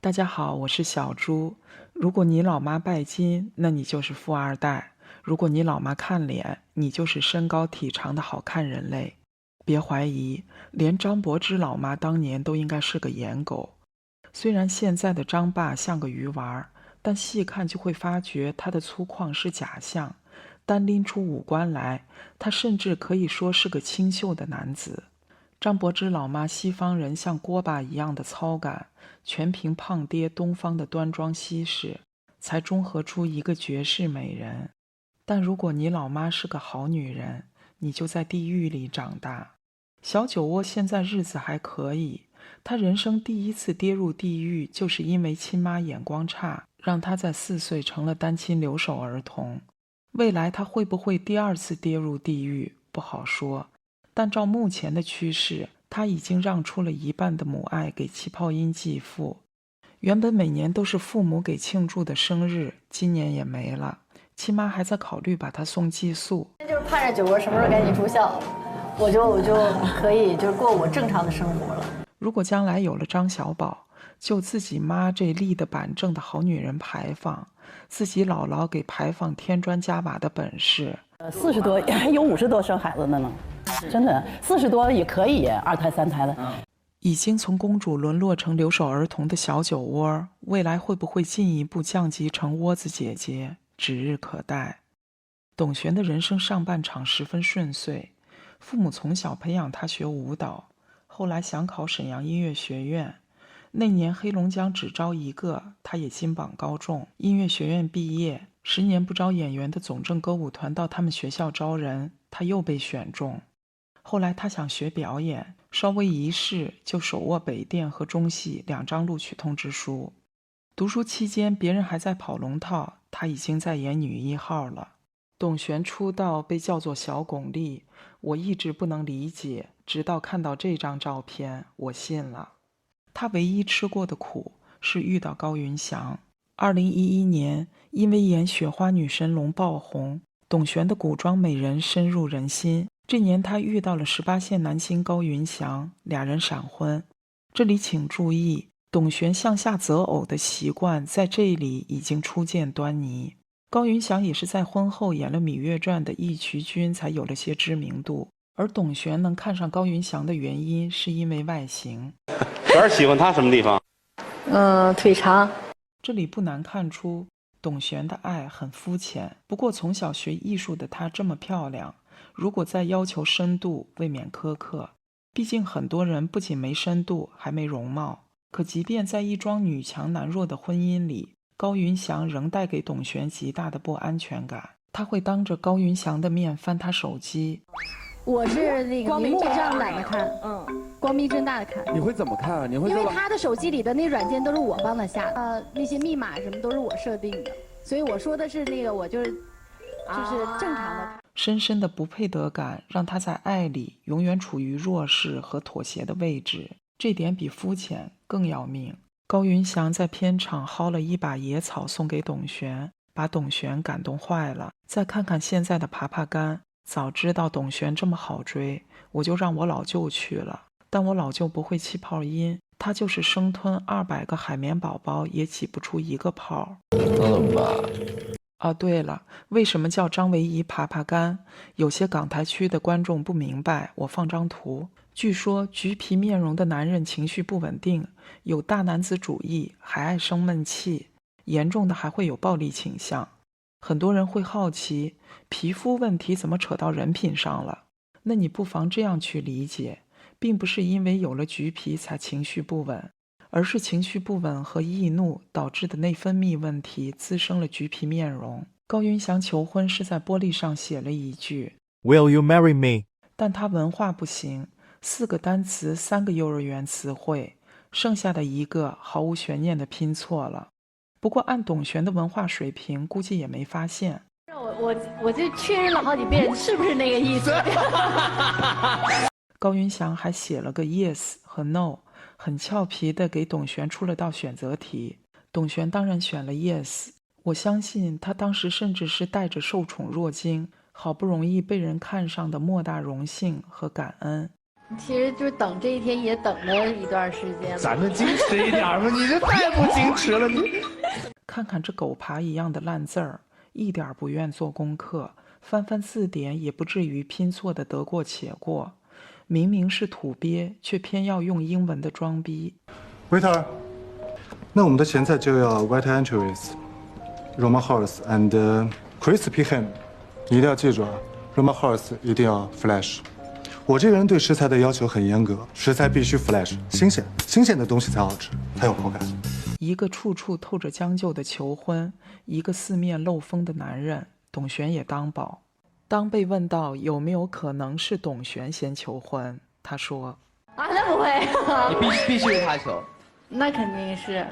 大家好，我是小猪。如果你老妈拜金，那你就是富二代；如果你老妈看脸，你就是身高体长的好看人类。别怀疑，连张柏芝老妈当年都应该是个颜狗。虽然现在的张爸像个鱼丸，但细看就会发觉他的粗犷是假象。单拎出五官来，他甚至可以说是个清秀的男子。张柏芝老妈西方人像锅巴一样的糙感，全凭胖爹东方的端庄西式，才中和出一个绝世美人。但如果你老妈是个好女人，你就在地狱里长大。小酒窝现在日子还可以，他人生第一次跌入地狱，就是因为亲妈眼光差，让他在4岁成了单亲留守儿童。未来他会不会第二次跌入地狱，不好说。但照目前的趋势，他已经让出了一半的母爱给气泡音继父。原本每年都是父母给庆祝的生日，今年也没了。亲妈还在考虑把他送寄宿。就是盼着酒窝什么时候赶紧住校，我就可以就过我正常的生活了。如果将来有了张小宝，就自己妈这立的板正的好女人牌坊，自己姥姥给牌坊添砖加瓦的本事。40多有50多生孩子的呢，真的40多也可以2胎3胎的。已经从公主沦落成留守儿童的小酒窝，未来会不会进一步降级成窝子姐姐，指日可待。董璇的人生上半场十分顺遂，父母从小培养他学舞蹈，后来想考沈阳音乐学院。那年黑龙江只招一个，他也金榜高中，音乐学院毕业，10年不招演员的总政歌舞团到他们学校招人，他又被选中。后来他想学表演，稍微一试就手握北电和中戏2张录取通知书。读书期间别人还在跑龙套，他已经在演女1号了。董璇出道被叫做小巩俐，我一直不能理解，直到看到这张照片，我信了。他唯一吃过的苦是遇到高云翔。2011年，因为演《雪花女神龙》爆红，董璇的古装美人深入人心。这年他遇到了18线男星高云翔，俩人闪婚。这里请注意，董璇向下择偶的习惯在这里已经初见端倪。高云翔也是在婚后演了《芈月传》的义渠君才有了些知名度，而董璇能看上高云翔的原因是因为外形。璇喜欢他什么地方？腿长。这里不难看出董璇的爱很肤浅，不过从小学艺术的她这么漂亮，如果再要求深度，未免苛刻。毕竟很多人不仅没深度，还没容貌。可即便在一桩女强男弱的婚姻里，高云翔仍带给董璇极大的不安全感。他会当着高云翔的面翻他手机。我是那个明目上懒得看，光明正大的看。你会怎么看啊？你会因为他的手机里的那软件都是我帮他下的，那些密码什么都是我设定的，所以我说的是那个我就是正常的。深深的不配得感让他在爱里永远处于弱势和妥协的位置，这点比肤浅更要命。高云翔在片场薅了一把野草送给董璇，把董璇感动坏了。再看看现在的爬爬杆，早知道董璇这么好追，我就让我老舅去了。但我老舅不会气泡音，他就是生吞200个海绵宝宝也挤不出一个泡。那怎么办？对了，为什么叫张维仪爬爬杆？有些港台区的观众不明白，我放张图。据说橘皮面容的男人情绪不稳定，有大男子主义，还爱生闷气，严重的还会有暴力倾向。很多人会好奇，皮肤问题怎么扯到人品上了？那你不妨这样去理解，并不是因为有了橘皮才情绪不稳，而是情绪不稳和易怒导致的内分泌问题滋生了橘皮面容。高云翔求婚是在玻璃上写了一句 Will you marry me？ 但他文化不行，4个单词3个幼儿园词汇，剩下的一个毫无悬念地拼错了。不过按董璇的文化水平，估计也没发现。我就确认了好几遍是不是那个意思。高云翔还写了个 yes 和 no， 很俏皮地给董璇出了道选择题。董璇当然选了 yes， 我相信他当时甚至是带着受宠若惊，好不容易被人看上的莫大荣幸和感恩。其实就是等这一天也等了一段时间了。咱们矜持一点吧，你这太不矜持了你。看看这狗爬一样的烂字儿，一点不愿做功课，翻翻字典也不至于拼错的得过且过。明明是土鳖，却偏要用英文的装逼。Waiter， 那我们的前菜就要 white anchovies、Roma horse and crispy ham。你一定要记住啊 ，Roma horse 一定要 fresh。我这个人对食材的要求很严格，食材必须 fresh， 新鲜，新鲜的东西才好吃，才有口感。一个处处透着将就的求婚，一个四面漏风的男人，董璇也当宝。当被问到有没有可能是董璇先求婚，他说：“啊，那不会，你必须是他求，那肯定是。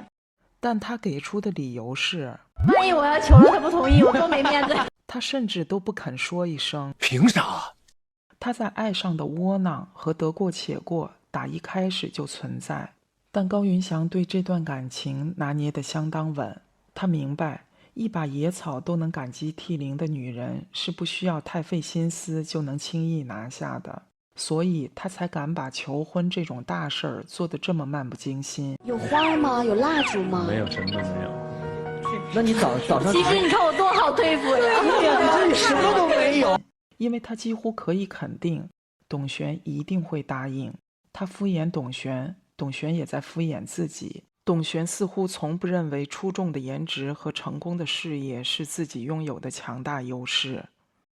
但他给出的理由是，万一我要求了他不同意，我多没面子。他甚至都不肯说一声。凭啥？他在爱上的窝囊和得过且过打一开始就存在。但高云翔对这段感情拿捏得相当稳，他明白一把野草都能感激涕零的女人是不需要太费心思就能轻易拿下的，所以他才敢把求婚这种大事儿做得这么漫不经心。有花吗？有蜡烛吗？没有，什么都没有。那你早上其实你看我多好对付呀，你什么都没有。因为他几乎可以肯定董璇一定会答应。他敷衍董璇，董璇也在敷衍自己。董璇似乎从不认为出众的颜值和成功的事业是自己拥有的强大优势，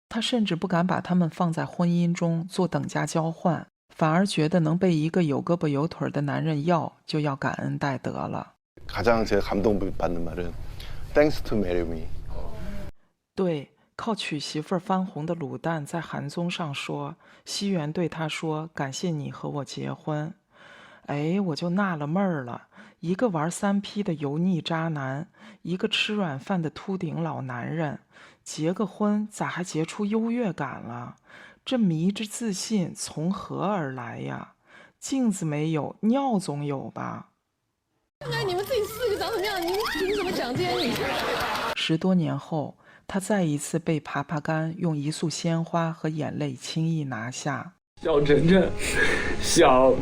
他甚至不敢把他们放在婚姻中做等价交换，反而觉得能被一个有胳膊有腿的男人要，就要感恩戴德了。가장 제가 감동받는 말은 Thanks to marry me。对，靠娶媳妇儿翻红的卤蛋在韩综上说，西元对他说：“感谢你和我结婚。”哎，我就纳了闷儿了，一个玩3P 的油腻渣男，一个吃软饭的秃顶老男人，结个婚咋还结出优越感了？这迷之自信从何而来呀？镜子没有，尿总有吧？那你们自己4个长什么样？你们凭什么讲这些女生？10多年后，他再一次被爬爬干用一束鲜花和眼泪轻易拿下。小晨晨，想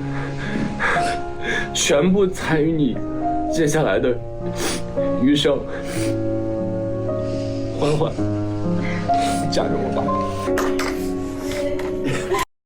全部参与你接下来的余生。欢欢，嫁给我吧。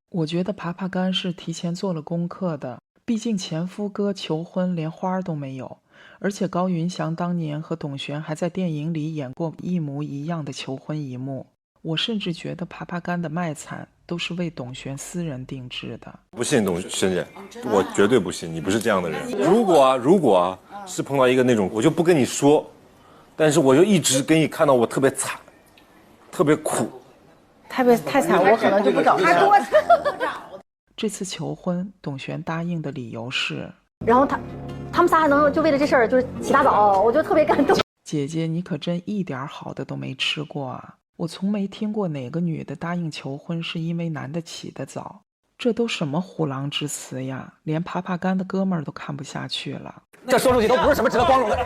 我觉得爬爬干是提前做了功课的，毕竟前夫哥求婚连花都没有，而且高云翔当年和董璇还在电影里演过一模一样的求婚一幕。我甚至觉得爬爬干的卖惨都是为董璇私人定制的。不信董璇姐，我绝对不信，你不是这样的人。如果是碰到一个那种，我就不跟你说，但是我就一直给你看到我特别惨，特别苦，太惨，我可能就不找他了。这次求婚，董璇答应的理由是，然后他们仨还能就为了这事儿就是起大早，我就特别感动。姐姐，你可真一点好的都没吃过啊！我从没听过哪个女的答应求婚是因为男的起得早，这都什么虎狼之词呀！连爬爬干的哥们儿都看不下去了。这说出去都不是什么值得光荣的，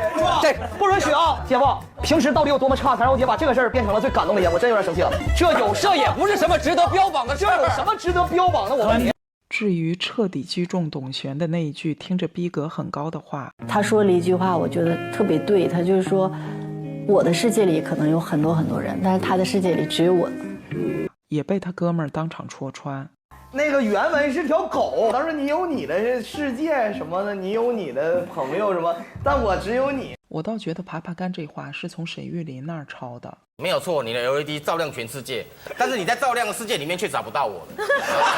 这不允许啊！姐夫，平时到底有多么差，才让我姐把这个事儿变成了最感动的一幕？我真有点生气了。这也不是什么值得标榜的，这有什么值得标榜的？我问你。至于彻底击中董璇的那一句听着逼格很高的话，他说了一句话，我觉得特别对，他就是说，我的世界里可能有很多很多人，但是他的世界里只有我。也被他哥们儿当场戳穿。那个原文是条狗，他说你有你的世界什么的，你有你的朋友什么，但我只有你。我倒觉得爬爬干这话是从沈玉琳那儿抄的。没有错，你的 LED 照亮全世界，但是你在照亮的世界里面却找不到我。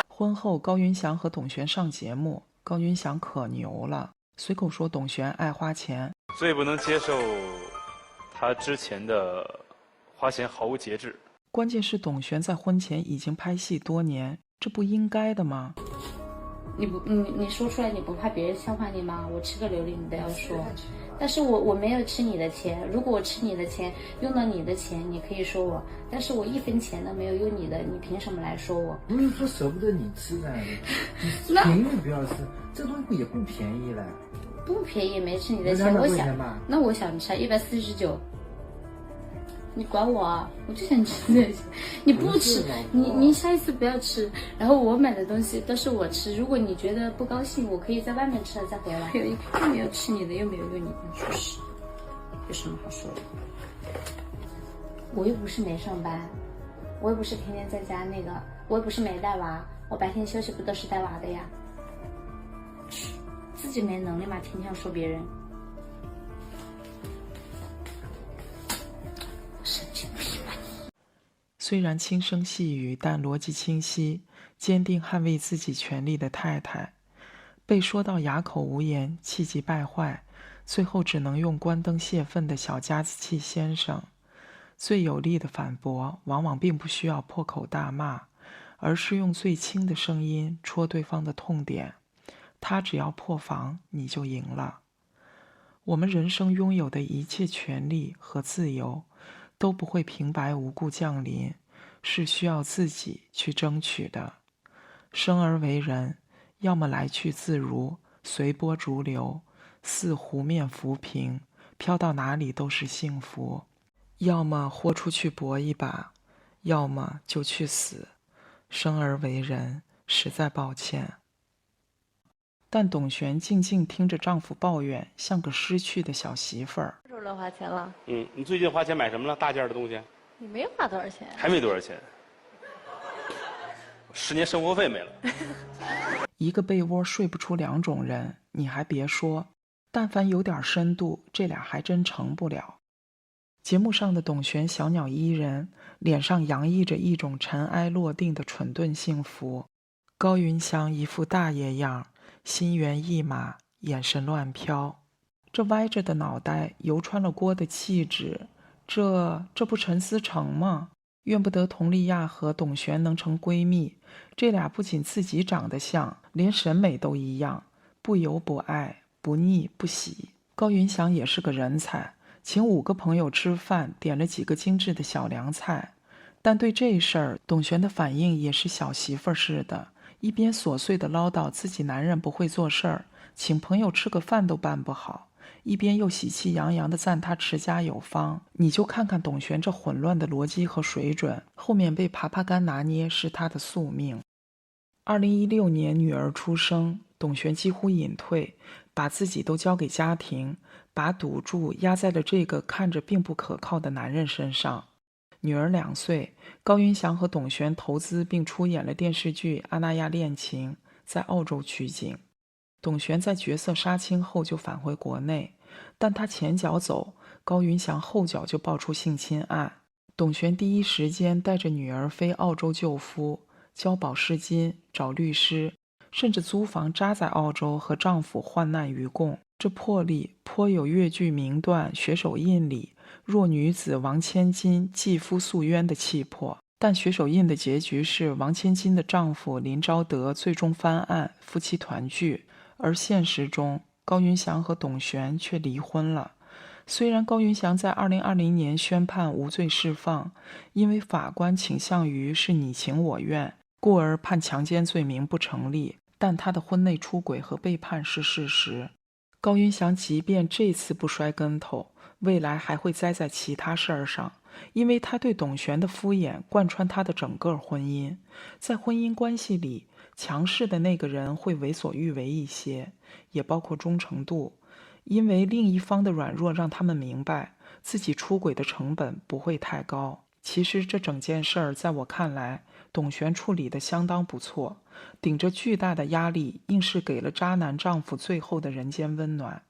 婚后，高云翔和董璇上节目，高云翔可牛了，随口说董璇爱花钱，最不能接受他之前的花钱毫无节制。关键是董璇在婚前已经拍戏多年，这不应该的吗？你说出来，你不怕别人笑话你吗？我吃个榴莲你都要说，但是我没有吃你的钱，如果我吃你的钱，用到你的钱，你可以说我，但是我1分钱都没有用你的，你凭什么来说我？不是说舍不得你吃的，你便宜不要吃，这东西也不便宜了。不便宜，没吃你的钱，我想，那我想吃149，你管我啊？我就想吃这些，你不吃，你下一次不要吃。然后我买的东西都是我吃，如果你觉得不高兴，我可以在外面吃了再回来。又没有吃你的，又没有用你的，说是有什么好说的？我又不是没上班，我又不是天天在家那个，我又不是没带娃，我白天休息不都是带娃的呀？自己没能力嘛，天天要说别人。虽然轻声细语，但逻辑清晰，坚定捍卫自己权利的太太，被说到哑口无言，气急败坏，最后只能用关灯泄愤的小家子气先生。最有力的反驳往往并不需要破口大骂，而是用最轻的声音戳对方的痛点，他只要破防，你就赢了。我们人生拥有的一切权利和自由都不会平白无故降临，是需要自己去争取的。生而为人，要么来去自如，随波逐流，似湖面浮萍，飘到哪里都是幸福；要么豁出去搏一把，要么就去死。生而为人，实在抱歉。但董璇静静听着丈夫抱怨，像个失去的小媳妇儿。这乱花钱了。你最近花钱买什么了？大件的东西？你没花多少钱？还没多少钱，10年生活费没了。一个被窝睡不出2种人，你还别说，但凡有点深度，这俩还真成不了。节目上的董璇小鸟依人，脸上洋溢着一种尘埃落定的蠢钝幸福。高云翔一副大爷样，心猿意马，眼神乱飘。这歪着的脑袋，油穿了锅的气质，这不陈思诚吗？怨不得佟丽娅和董璇能成闺蜜，这俩不仅自己长得像，连审美都一样，不油不爱，不腻不喜。高云翔也是个人才，请5个朋友吃饭，点了几个精致的小凉菜。但对这事儿，董璇的反应也是小媳妇似的，一边琐碎地唠叨自己男人不会做事儿，请朋友吃个饭都办不好，一边又喜气洋洋地赞他持家有方。你就看看董璇这混乱的逻辑和水准，后面被爬爬杆拿捏是他的宿命。2016年女儿出生，董璇几乎隐退，把自己都交给家庭，把赌注压在了这个看着并不可靠的男人身上。女儿2岁，高云翔和董璇投资并出演了电视剧《阿那亚恋情》，在澳洲取景。董璇在角色杀青后就返回国内，但他前脚走，高云翔后脚就爆出性侵案。董璇第一时间带着女儿飞澳洲救夫，交保释金，找律师，甚至租房扎在澳洲和丈夫患难与共。这魄力颇有越剧名段《血手印》里弱女子王千金继夫诉冤的气魄。但《血手印》的结局是王千金的丈夫林昭德最终翻案，夫妻团聚。而现实中，高云翔和董璇却离婚了。虽然高云翔在2020年宣判无罪释放，因为法官倾向于是你情我愿，故而判强奸罪名不成立，但他的婚内出轨和背叛是事实。高云翔即便这次不摔跟头，未来还会栽在其他事儿上，因为他对董璇的敷衍贯穿他的整个婚姻。在婚姻关系里，强势的那个人会为所欲为一些，也包括忠诚度，因为另一方的软弱让他们明白自己出轨的成本不会太高。其实这整件事儿在我看来，董璇处理得相当不错，顶着巨大的压力，硬是给了渣男丈夫最后的人间温暖。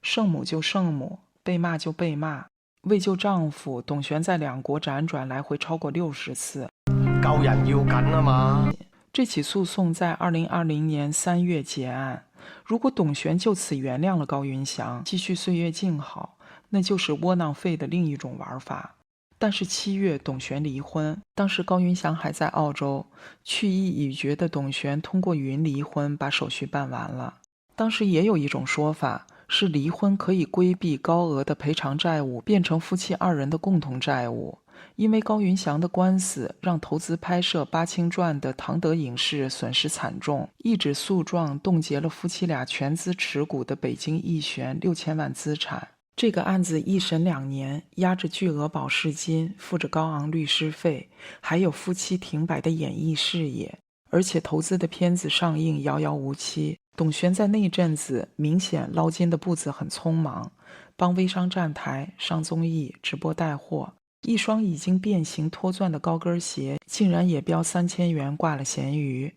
圣母就圣母，被骂就被骂。为救丈夫，董璇在2国辗转来回超过60次。救人要緊啊嘛！这起诉讼在2020年3月结案。如果董璇就此原谅了高云翔，继续岁月静好，那就是窝囊废的另一种玩法。但是7月董璇离婚，当时高云翔还在澳洲，去意已决的董璇通过语音离婚把手续办完了。当时也有一种说法是离婚可以规避高额的赔偿债务，变成夫妻2人的共同债务。因为高云翔的官司让投资拍摄《八清传》的唐德影视损失惨重，一纸诉状冻结了夫妻俩全资持股的北京艺璇6000万资产。这个案子一审2年，押着巨额保释金，付着高昂律师费，还有夫妻停摆的演艺事业，而且投资的片子上映遥遥无期。董璇在那阵子明显捞金的步子很匆忙，帮微商站台、上综艺、直播带货，一双已经变形脱钻的高跟鞋竟然也标3000元挂了闲鱼。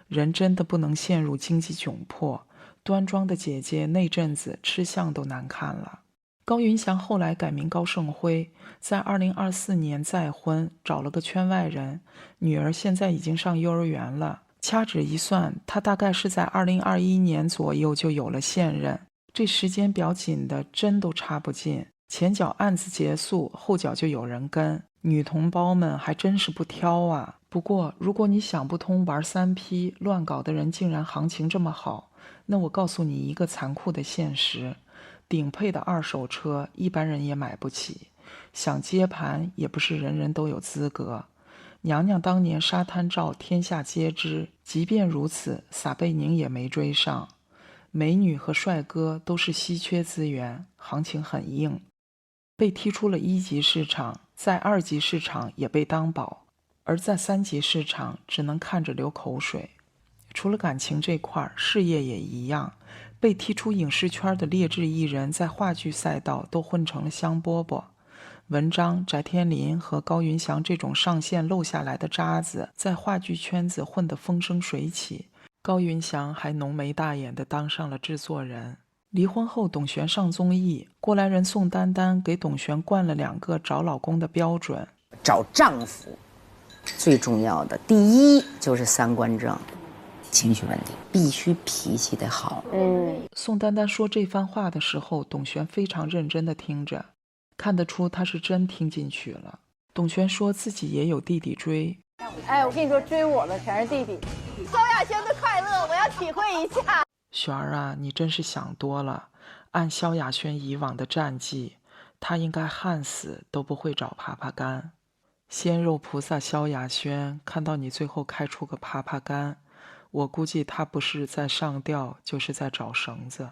人真的不能陷入经济窘迫，端庄的姐姐那阵子吃相都难看了。高云翔后来改名高胜辉，在2024年再婚，找了个圈外人，女儿现在已经上幼儿园了。掐指一算，他大概是在2021年左右就有了现任，这时间表紧的真都插不进。前脚案子结束，后脚就有人跟，女同胞们还真是不挑啊。不过如果你想不通玩3P 乱搞的人竟然行情这么好，那我告诉你一个残酷的现实，顶配的二手车一般人也买不起，想接盘也不是人人都有资格。娘娘当年沙滩照天下皆知，即便如此，撒贝宁也没追上。美女和帅哥都是稀缺资源，行情很硬。被踢出了1级市场，在2级市场也被当宝，而在3级市场只能看着流口水。除了感情这块，事业也一样。被踢出影视圈的劣质艺人，在话剧赛道都混成了香饽饽。文章、翟天临和高云翔这种上线漏下来的渣子，在话剧圈子混得风生水起。高云翔还浓眉大眼地当上了制作人。离婚后，董璇上综艺，过来人宋丹丹给董璇灌了2个找老公的标准。找丈夫最重要的第一就是3观正，情绪稳定，必须脾气得好。宋丹丹说这番话的时候，董璇非常认真地听着，看得出她是真听进去了。董璇说自己也有弟弟追。哎，我跟你说，追我的全是弟弟。萧亚轩的快乐，我要体会一下。璇儿啊，你真是想多了。按萧亚轩以往的战绩，他应该焊死都不会找啪啪干。鲜肉菩萨萧亚轩看到你最后开出个啪啪干，我估计他不是在上吊，就是在找绳子。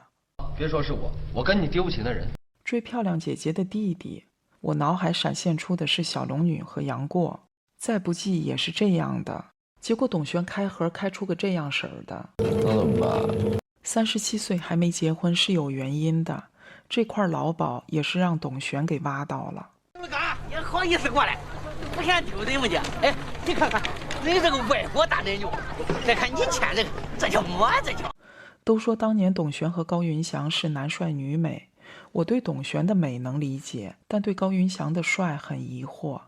别说是我跟你丢不起那人。追漂亮姐姐的弟弟，我脑海闪现出的是小龙女和杨过，再不济也是这样的。结果董璇开盒开出个这样式儿的，那怎么办？37岁还没结婚是有原因的，这块劳保也是让董璇给挖到了。你好意思过来，不嫌丢人吗？哎，你看看人这个外国大奶牛，再看你牵这个，这叫么？这叫。都说当年董璇和高云翔是男帅女美，我对董璇的美能理解，但对高云翔的帅很疑惑。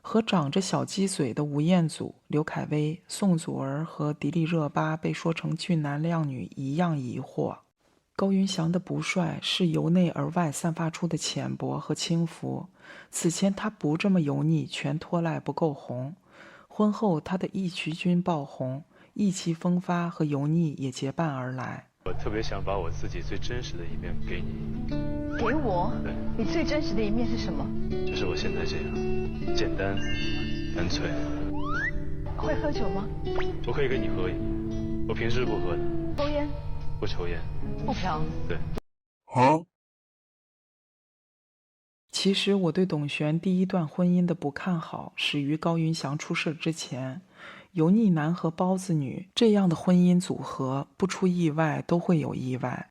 和长着小鸡嘴的吴彦祖、刘恺威、宋祖儿和迪丽热巴被说成俊男靓女一样疑惑。高云翔的不帅是由内而外散发出的浅薄和轻浮，此前他不这么油腻，全拖赖不够红。婚后他的义渠君爆红，意气风发和油腻也结伴而来。我特别想把我自己最真实的一面给你。给我？对，你最真实的一面是什么？就是我现在这样，简单、单纯。会喝酒吗？我可以跟你喝，我平时不喝的。抽烟？不抽烟。不嫖？对。其实我对董璇第一段婚姻的不看好，始于高云翔出事之前。油腻男和包子女这样的婚姻组合，不出意外都会有意外。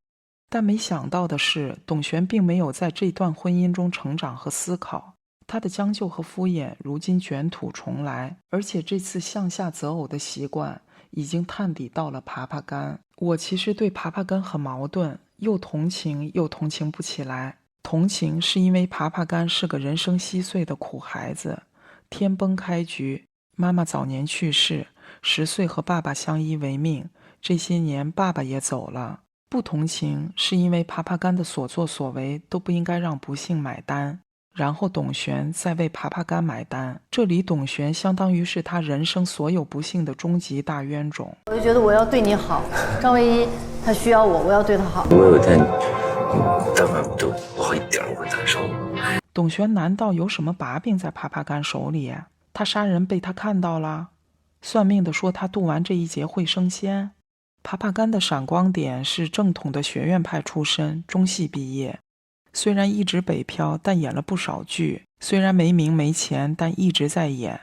但没想到的是，董璇并没有在这段婚姻中成长和思考，他的将就和敷衍如今卷土重来，而且这次向下择偶的习惯已经探底到了爬爬干。我其实对爬爬干很矛盾，又同情又同情不起来。同情是因为爬爬干是个人生稀碎的苦孩子，天崩开局，妈妈早年去世，10岁和爸爸相依为命，这些年爸爸也走了。不同情是因为爬爬干的所作所为都不应该让不幸买单，然后董璇再为爬爬干买单，这里董璇相当于是他人生所有不幸的终极大冤种。我就觉得我要对你好，张唯一他需要我，我要对他好。我有天但凡都不好一点，我会难受。董璇难道有什么把柄在爬爬干手里？他杀人被他看到了？算命的说他度完这一劫会升仙？爬爬干的闪光点是正统的学院派出身，中戏毕业，虽然一直北漂，但演了不少剧；虽然没名没钱，但一直在演。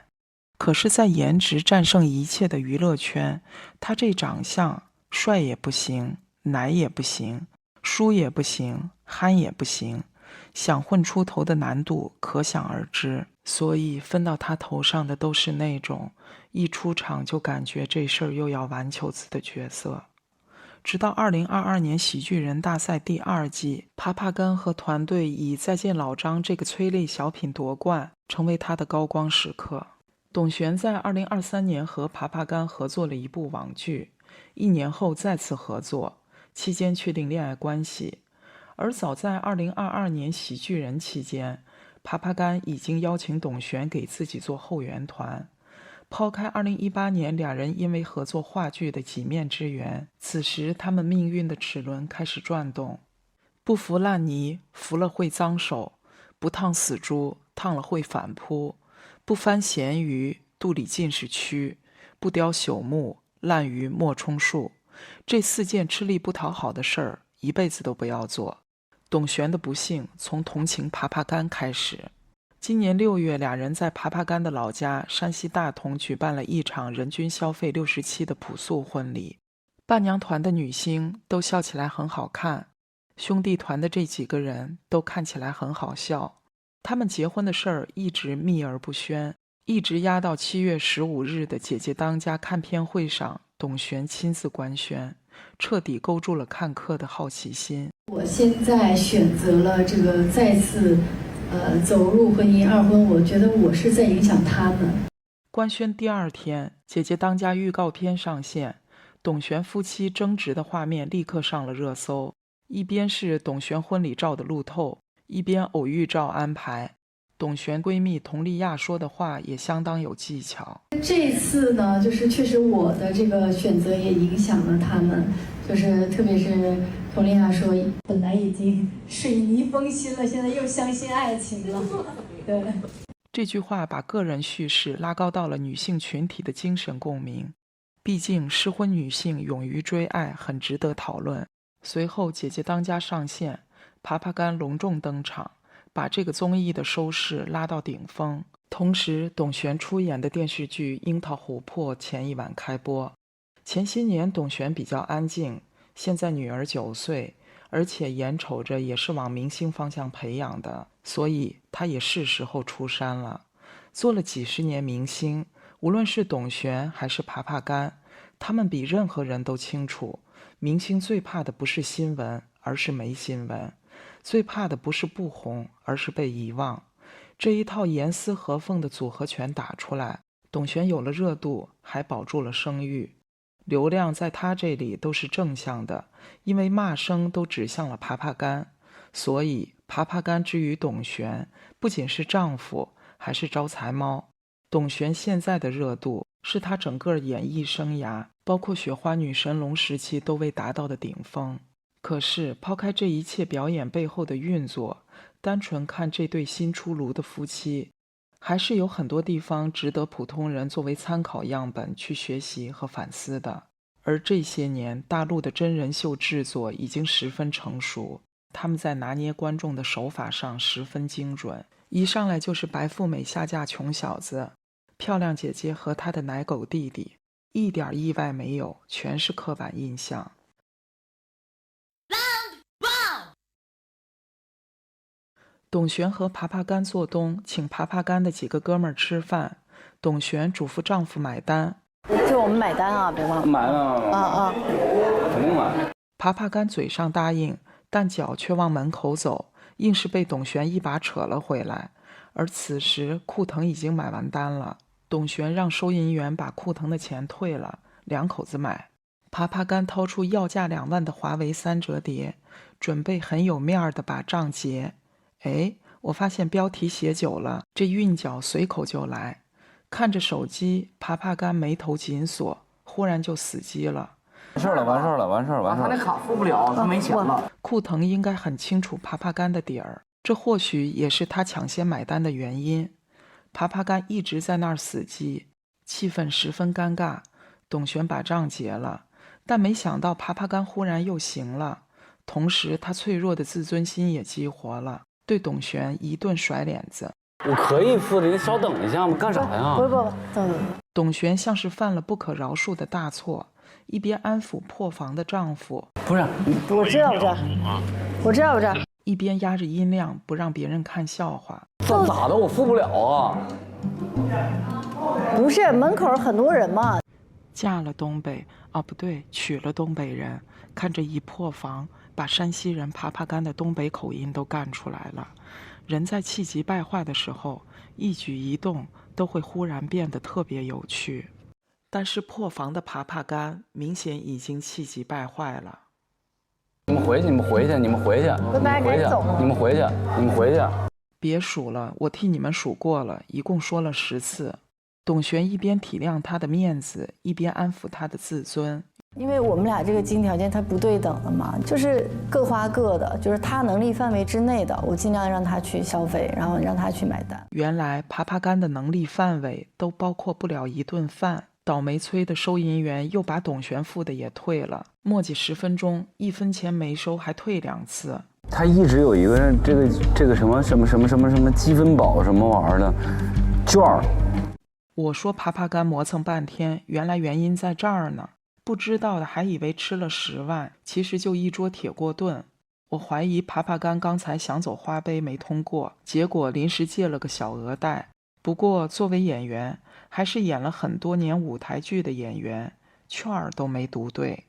可是在颜值战胜一切的娱乐圈，他这长相，帅也不行，奶也不行，输也不行，憨也不行，想混出头的难度可想而知。所以分到他头上的都是那种一出场就感觉这事儿又要完球子的角色。直到2022年喜剧人大赛第2季，爬爬干和团队以再见老张这个催泪小品夺冠，成为他的高光时刻。董璇在2023年和爬爬干合作了一部网剧，1年后再次合作，期间确定恋爱关系。而早在2022年喜剧人期间，爬爬干已经邀请董璇给自己做后援团。抛开2018年两人因为合作话剧的几面之缘，此时他们命运的齿轮开始转动。不服烂泥，服了会脏手；不烫死猪，烫了会反扑；不翻咸鱼，肚里尽是蛆；不雕朽木，烂鱼莫充数。这4件吃力不讨好的事儿，一辈子都不要做。董璇的不幸从同情爬爬干开始。今年6月，俩人在爬爬干的老家山西大同举办了一场人均消费67的朴素婚礼。伴娘团的女星都笑起来很好看，兄弟团的这几个人都看起来很好笑。他们结婚的事儿一直秘而不宣，一直压到7月15日的姐姐当家看片会上，董璇亲自官宣，彻底勾住了看客的好奇心。我现在选择了这个再次走入婚姻2婚，我觉得我是在影响他们。官宣第2天，姐姐当家预告片上线，董璇夫妻争执的画面立刻上了热搜。一边是董璇婚礼照的路透，一边偶遇照安排。董璇闺蜜佟丽娅说的话也相当有技巧。这次呢，就是确实我的这个选择也影响了他们，就是特别是佟丽娅说，本来已经水泥封心了，现在又相信爱情了。对，这句话把个人叙事拉高到了女性群体的精神共鸣。毕竟失婚女性勇于追爱很值得讨论。随后姐姐当家上线，爬爬干隆重登场，把这个综艺的收视拉到顶峰。同时董璇出演的电视剧《樱桃琥珀》前一晚开播。前些年董璇比较安静，现在女儿9岁，而且眼瞅着也是往明星方向培养的，所以她也是时候出山了。做了几十年明星，无论是董璇还是爬爬干，他们比任何人都清楚，明星最怕的不是新闻，而是没新闻；最怕的不是不红，而是被遗忘。这一套严丝合缝的组合拳打出来，董璇有了热度，还保住了声誉。流量在他这里都是正向的，因为骂声都指向了爬爬干，所以爬爬干之于董璇，不仅是丈夫，还是招财猫。董璇现在的热度是他整个演艺生涯，包括雪花女神龙时期都未达到的顶峰。可是抛开这一切表演背后的运作，单纯看这对新出炉的夫妻，还是有很多地方值得普通人作为参考样本去学习和反思的。而这些年大陆的真人秀制作已经十分成熟，他们在拿捏观众的手法上十分精准。一上来就是白富美下嫁穷小子，漂亮姐姐和她的奶狗弟弟，一点意外没有，全是刻板印象。董璇和爬爬干做东，请爬爬干的几个哥们儿吃饭，董璇嘱咐丈夫买单，就我们买单啊，别忘了。买了，肯定买。爬爬干嘴上答应，但脚却往门口走，硬是被董璇一把扯了回来。而此时库腾已经买完单了，董璇让收银员把库腾的钱退了，2口子买。爬爬干掏出要价2万的华为3折叠，准备很有面儿的把账结。哎，我发现标题写久了，这韵脚随口就来。看着手机，爬爬干眉头紧锁，忽然就死机了。完事了。他那卡付不了，他没钱了。库腾应该很清楚爬爬干的底儿，这或许也是他抢先买单的原因。爬爬干一直在那儿死机，气氛十分尴尬。董璇把账结了，但没想到爬爬干忽然又行了，同时他脆弱的自尊心也激活了，对董璇一顿甩脸子。我可以付的，你稍等一下嘛，干啥呀？不，等。董璇像是犯了不可饶恕的大错，一边安抚破防的丈夫，不是，我知道，一边压着音量不让别人看笑话。这咋的？我付不了啊！不是，门口很多人嘛。嫁了东北，不对，娶了东北人，看着一破防，把山西人爬爬干的东北口音都干出来了。人在气急败坏的时候，一举一动都会忽然变得特别有趣。但是破防的爬爬干明显已经气急败坏了。你们回去，别数了，我替你们数过了，一共说了10次。董璇一边体谅他的面子，一边安抚他的自尊。因为我们俩这个经济条件它不对等的嘛，就是各花各的，就是他能力范围之内的，我尽量让他去消费，然后让他去买单。原来爬爬干的能力范围都包括不了一顿饭。倒霉催的收银员又把董璇付的也退了，磨叽10分钟，1分钱没收，还退2次。他一直有一个这个什么积分宝什么玩意儿的券儿。我说爬爬干磨蹭半天，原来原因在这儿呢。不知道的还以为吃了10万，其实就一桌铁锅炖。我怀疑爬爬干刚才想走花呗没通过，结果临时借了个小额贷。不过作为演员，还是演了很多年舞台剧的演员，券儿都没读对。